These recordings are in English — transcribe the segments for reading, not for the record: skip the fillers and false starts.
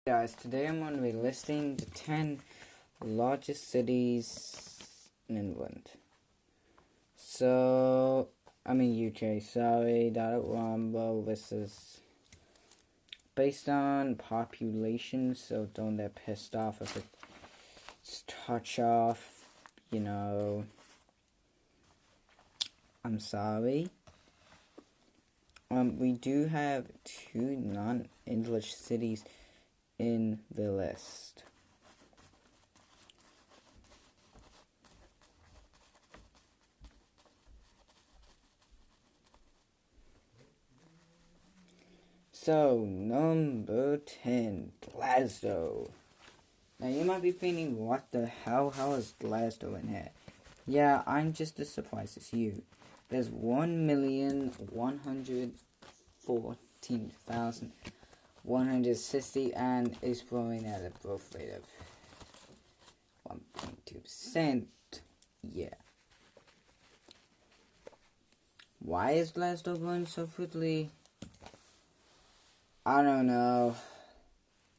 Guys, today I'm going to be listing the 10 largest cities in England. UK, sorry, that Rumble. This is based on population, so don't get pissed off if it's touch off, I'm sorry. We do have 2 non-English cities in the list. So, number 10, Glasgow. Now, you might be thinking, what the hell? How is Glasgow in here? Yeah, I'm just as surprised as you. There's 1,114,160 and is growing at a growth rate of 1.2%. Yeah. Why is Glasgow growing so quickly? I don't know.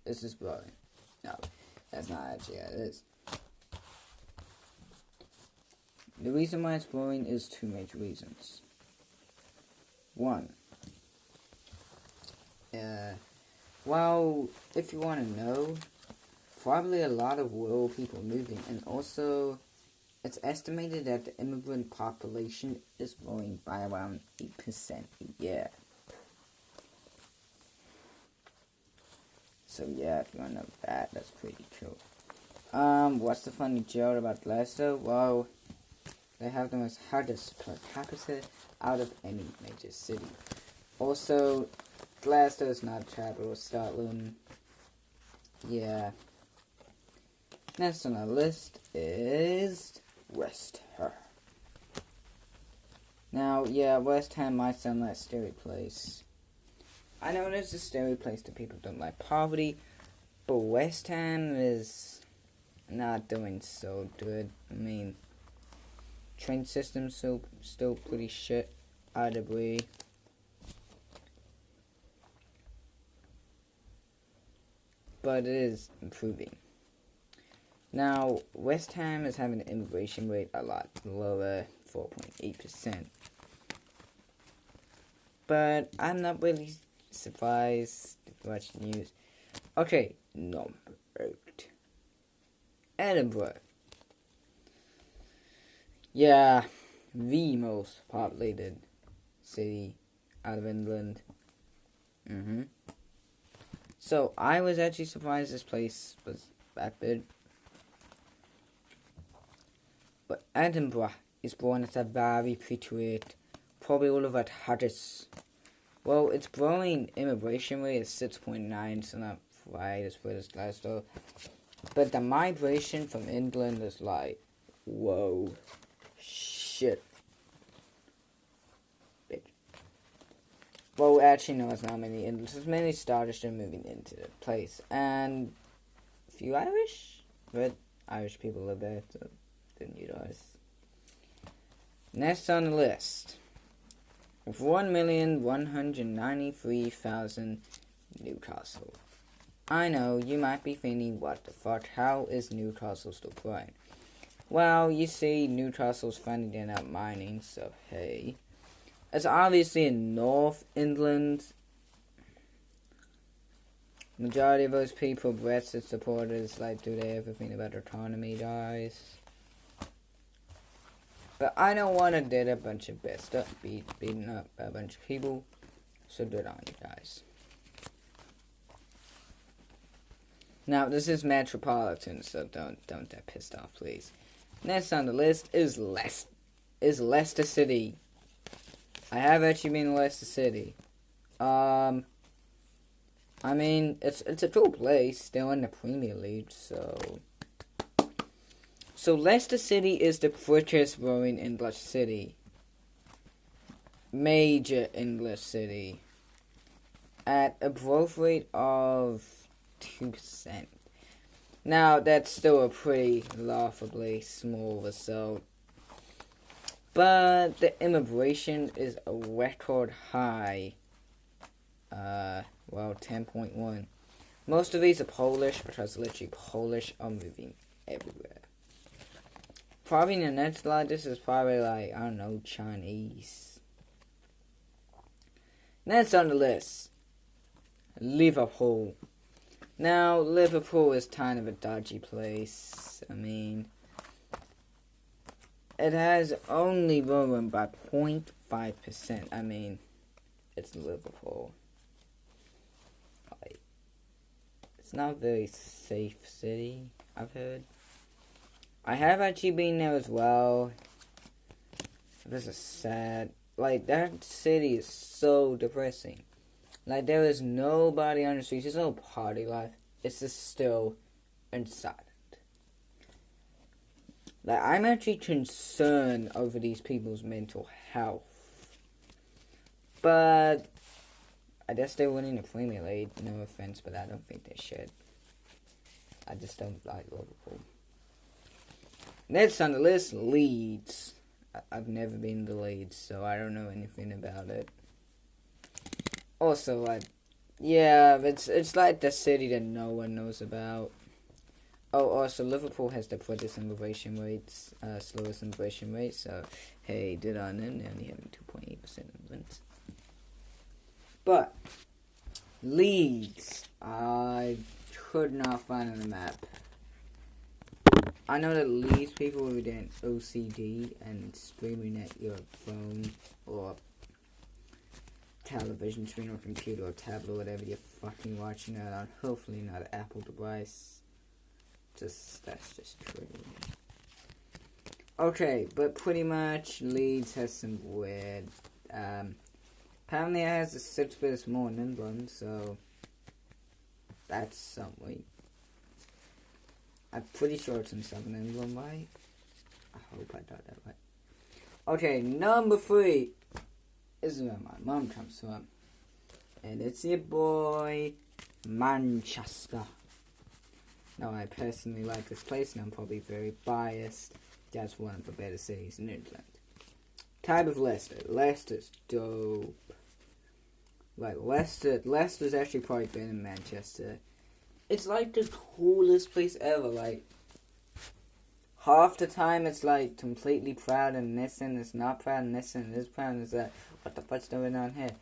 This is growing. No, that's not actually how it is. The reason why it's growing is 2 major reasons. One, well, if you want to know, probably a lot of world people moving, and also it's estimated that the immigrant population is growing by around 8% a year. So yeah, if you want to know that, that's pretty cool. What's the funny joke about Glasgow? Well, they have the most hardest per capita out of any major city. Also, Glasgow is not the capital of Scotland. Yeah. Next on our list is West Ham. Now, yeah, West Ham might sound like a scary place. I know it's a scary place that people don't like poverty, but West Ham is not doing so good. I mean, train system's still pretty shit out of the way. But it is improving. Now, West Ham is having an immigration rate a lot lower, 4.8%. But I'm not really surprised to watch the news. Okay, number 8. Edinburgh. Yeah, the most populated city out of England. So, I was actually surprised this place was that big. But Edinburgh is born at a very pretty rate. Probably all of it hottest. Well, its growing immigration rate is 6.9, so not quite as good as Glasgow. But the migration from England is like, whoa, shit. Well, actually, no, it's not many English. It's mainly Scottish that are moving into the place. And a few Irish. But Irish people live there, so didn't you guys? Next on the list. With 1,193,000 Newcastle. I know, you might be thinking, what the fuck, how is Newcastle still growing? Well, you see, Newcastle's finding out mining, so hey. It's obviously in North England. Majority of those people, Brexit supporters, like, do they ever think about autonomy, guys? But I don't want to did a bunch of bad stuff, beating up a bunch of people, so good on you guys. Now, this is metropolitan, so don't get pissed off, please. Next on the list is Leicester City. I have actually been in Leicester City. I mean, it's a cool place. They're in the Premier League, so Leicester City is the quickest growing English city. Major English city. At a growth rate of 2%. Now, that's still a pretty laughably small result. But the immigration is a record high. 10.1. Most of these are Polish because literally Polish are moving everywhere. Probably the next largest is probably like, I don't know, Chinese. Next on the list, Liverpool. Now, Liverpool is kind of a dodgy place. I mean, it has only grown by 0.5%. I mean, it's Liverpool. Like, it's not a very safe city, I've heard. I have actually been there as well. This is sad. Like, that city is so depressing. Like, there is nobody on the streets. There's no party life. It's just still and silent. Like, I'm actually concerned over these people's mental health. But I guess they're winning the Premier League. No offense, but I don't think they should. I just don't like Liverpool. Next on the list, Leeds. I've never been to Leeds, so I don't know anything about it. Also, like, yeah, it's like the city that no one knows about. Oh, also, Liverpool has the slowest immigration rate, so, hey, good on them. They're only having 2.8% immigrants. But, Leeds, I could not find on the map. I know that Leeds people with an OCD and streaming at your phone or television screen or computer or tablet or whatever you're fucking watching that on. Hopefully not an Apple device. That's just true. Okay, but pretty much Leeds has some weird. Apparently it has the 6 bits more than England, so that's something. I'm pretty sure it's in Southern England, right? I hope I got that right. Okay, number 3 is where my mom comes from. And it's your boy, Manchester. Now, I personally like this place, and I'm probably very biased. That's one of the better cities in England. Type of Leicester. Leicester's dope. Like, Leicester's actually probably better than Manchester. It's like the coolest place ever. Like, half the time it's like completely proud and this and it's not proud and this and it is proud and it's like, what the fuck's going on here?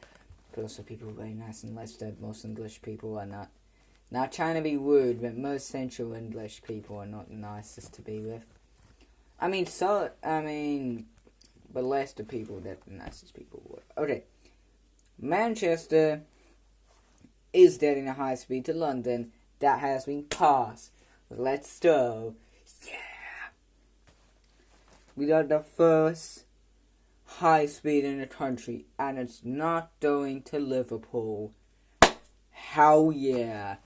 But also people are very nice in Leicester. Most English people are not trying to be rude, but most Central English people are not the nicest to be with. But Leicester people, they're the nicest people were. Okay. Manchester is getting a high speed to London. That has been passed. Let's go. Yeah. We got the first high speed in the country, and it's not going to Liverpool. Hell yeah.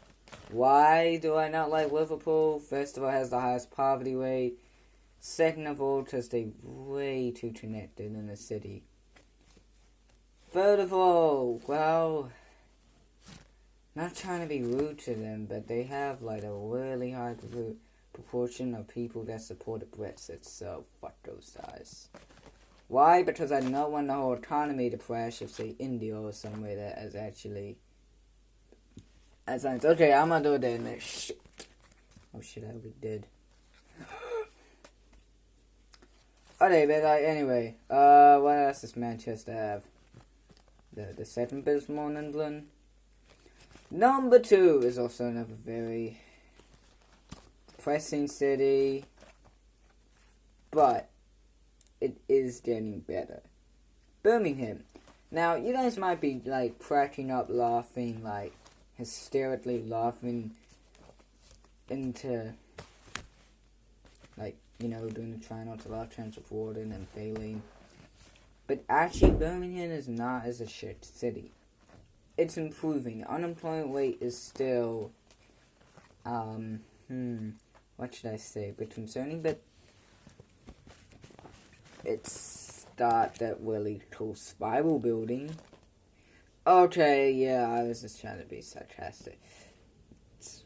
Why do I not like Liverpool? First of all, it has the highest poverty rate. Second of all, because they're way too connected in the city. Third of all, well, not trying to be rude to them, but they have like a really high proportion of people that supported Brexit, so fuck those guys. Why? Because I don't want the whole economy to crash if, say, India or somewhere that is actually... Okay, I'm gonna do that next shit. Oh shit, I already did. Okay, but anyway, what else does Manchester have? The second biggest more in England. Number 2 is also another very pressing city, but it is getting better. Birmingham. Now, you guys might be like cracking up laughing, like hysterically laughing into, like, you know, doing the try not to laugh chance of Warden and failing. But actually, Birmingham is not as a shit city. It's improving. Unemployment rate is still, what should I say? But concerning, but it's got that really cool spiral building. Okay, yeah, I was just trying to be sarcastic. It's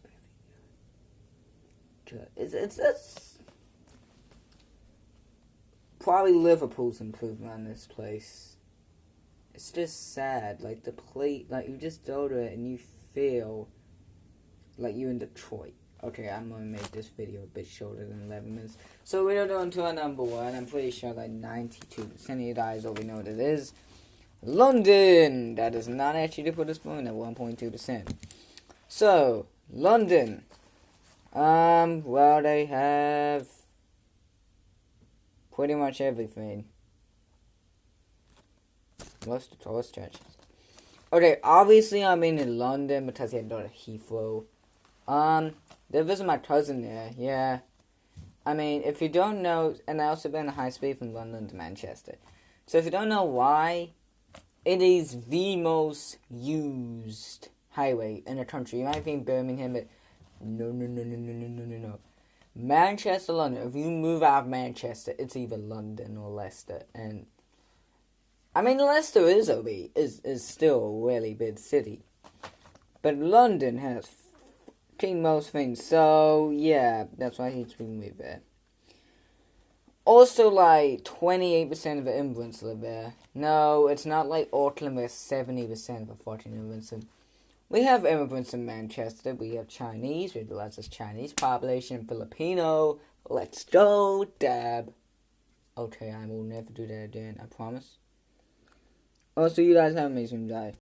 really good. It's probably Liverpool's improvement on this place. It's just sad. Like, the plate, like, you just go to it and you feel like you in Detroit. Okay, I'm gonna make this video a bit shorter than 11 minutes. So we don't know until our number one. I'm pretty sure like 92% of you guys already know what it is. London! That is not actually to put a spoon at 1.2%. So, London. Well, they have pretty much everything. Most of the tallest churches. Okay, obviously I'm in London because I had to Heathrow. They visit my cousin there, yeah. I mean, if you don't know, and I also been on high speed from London to Manchester. So if you don't know why, it is the most used highway in the country. You might think Birmingham, but no. Manchester, London. If you move out of Manchester, it's either London or Leicester. And I mean, Leicester is still a really big city, but London has most things. So yeah, that's why he's been moved there. Also, like 28% of the immigrants live there. No, it's not like Auckland where 70% of the fucking immigrants. We have immigrants in Manchester. We have Chinese. We have the largest Chinese population. Filipino. Let's go, dab. Okay, I will never do that again. I promise. Also, you guys have an amazing day.